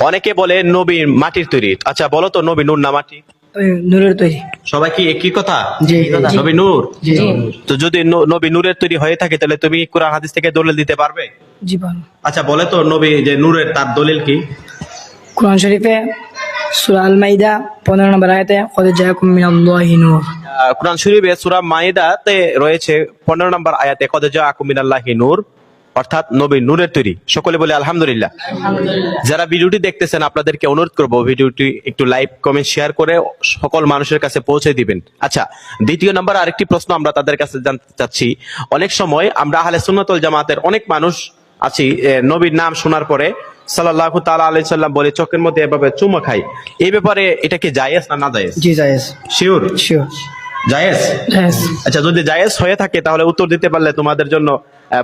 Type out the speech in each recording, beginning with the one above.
অনেকে বলে নবী মাটির তৈরি। আচ্ছা বলো তো, নবী নূর না মাটি? নূরের তৈরি। সবাই কি একই কথা? জি। নবী নূর। জি। তো যদি নবী নূরের তৈরি হয়ে থাকে, তাহলে তুমি কুরআন হাদিস থেকে দলিল দিতে পারবে? জি পারো। আচ্ছা বলে তো, নবী যে নূরের, তার দলিল কি? কোরআন শরীফে সূরা আল মাইদা 15 নম্বর আয়াতে কদ জাআকুম মিনাল্লাহি নূর। কোরআন শরীফে সূরা মাইদাতে রয়েছে 15 নম্বর আয়াতে কদ জাআকুম মিনাল্লাহি নূর, অর্থাৎ নবী নূরের তৈরি। সকলে বলে আলহামদুলিল্লাহ। যারা ভিডিওটি দেখতেছেন, আপনাদেরকে অনুরোধ করবো ভিডিওটি একটু লাইক কমেন্ট শেয়ার করে সকল মানুষের কাছে পৌঁছে দিবেন। আচ্ছা, দ্বিতীয় নম্বর আরেকটি প্রশ্ন আমরা তাদের কাছে জানতে চাচ্ছি। অনেক সময় আমরা আহলে সুন্নাত ওয়াল জামাতের অনেক মানুষ আছি, নবীর নাম শোনার পরে সাল্লাল্লাহু তাআলা আলাইহি সাল্লাম বলে চোখের মধ্যে এভাবে চুমো খাই। এই ব্যাপারে এটা কি জায়েজ না নাজায়েজ? জি জায়েজ। শিওর? শিওর। জায়েজ। জায়েজ। আচ্ছা, যদি জায়েজ হয়ে থাকে তাহলে উত্তর দিতে পারলে তোমাদের জন্য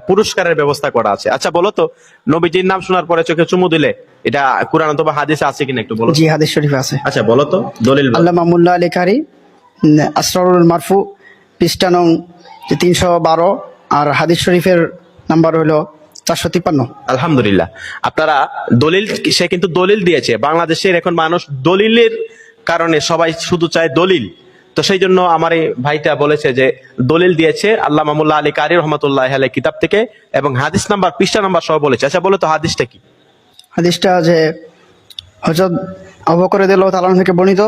পুরস্কারের ব্যবস্থা করা আছে। আচ্ছা বলো তো, নবীজির নাম শোনার পরে চোখে চুমু দিলে এটা কুরআন অথবা হাদিসে আছে কিনা একটু বলো। জি হাদিস শরীফে আছে। আচ্ছা বলো তো দলিল বলো। আল্লামা মোল্লা আলী কারি আসরারুল মারফু পৃষ্ঠা নং 312 আর হাদিস শরীফের নাম্বার হলো 453। আলহামদুলিল্লাহ। আপনারা দলিল, সে কিন্তু দলিল দিয়েছে। বাংলাদেশের এখন মানুষ দলিলের কারণে সবাই শুধু চায় দলিল। তো সেই জন্য আমার এই ভাইটা বলেছে যে দলিল দিয়েছে আল্লামা মোল্লা আলী কারি রহমাতুল্লাহ আলাইহি কিতাব থেকে, এবং হাদিস নাম্বার পৃষ্ঠা নাম্বার সহ বলেছে। আচ্ছা বলো তো হাদিসটা কি? হাদিসটা যে হযরত আবু বকর রাদিয়াল্লাহু তাআলা থেকে বর্ণিত,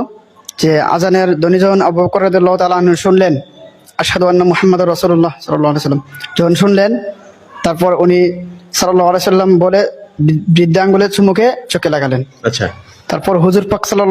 যে আজানের ধ্বনি যখন আবু বকর রাদিয়াল্লাহু তাআলা শুনলেন, আশহাদু আন্না মুহাম্মাদুর রাসূলুল্লাহ সাল্লাল্লাহু আলাইহি ওয়াসাল্লাম যখন শুনলেন, তারপর উনি সাল্লাল্লাহু আলাইহি ওয়াসাল্লাম বলে বৃদ্ধাঙ্গুলের চুমুকে চোখে লাগালেন। আচ্ছা। তারপর হুজুর পাক সাল্লাল্লাহু